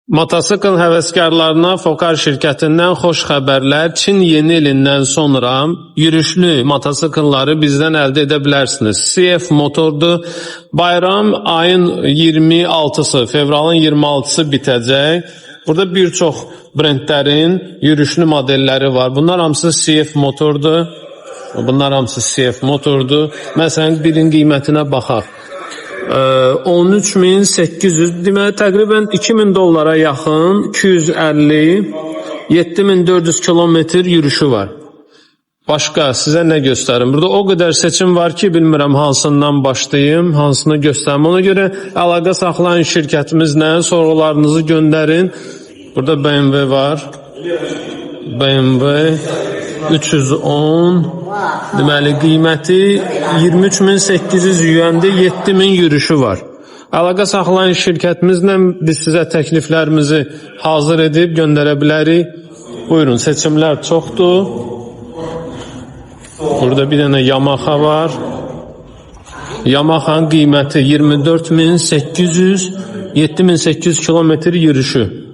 Motosikl həvəskarlarına Fokar şirkətindən xoş xəbərlər. Çin yeni ilindən sonra yürüşlü motosikilləri bizdən əldə edə bilərsiniz. CF motordur. Bayram ayın 26-sı, fevralın 26-sı bitəcək. Burada bir çox brendlərin yürüşlü modelləri var. Bunlar hamısı CF motordur. Bunlar hamısı CF motordur. Məsələn, birin qiymətinə baxaq. 13.800, deməli təqribən 2000 dollara yaxın 250 7400 kilometr yürüşü var. Başqa sizə nə göstərim? Burada o qədər seçim var ki, bilmirəm hansından başlayım, hansını göstərim. Ona görə əlaqə saxlayın şirkətimizlə, sorğularınızı göndərin. Burada BMW var. BMW 310, deməli qiyməti 23.800 yuandır, 7000 yürüşü var. Əlaqə saxlayın şirkətimizlə, biz sizə təkliflərimizi hazır edib göndərə bilərik. Buyurun, seçimlər çoxdur. Burada bir dənə Yamaha var. Yamaha'nın qiyməti 24.800, 7800 kilometr yürüşü.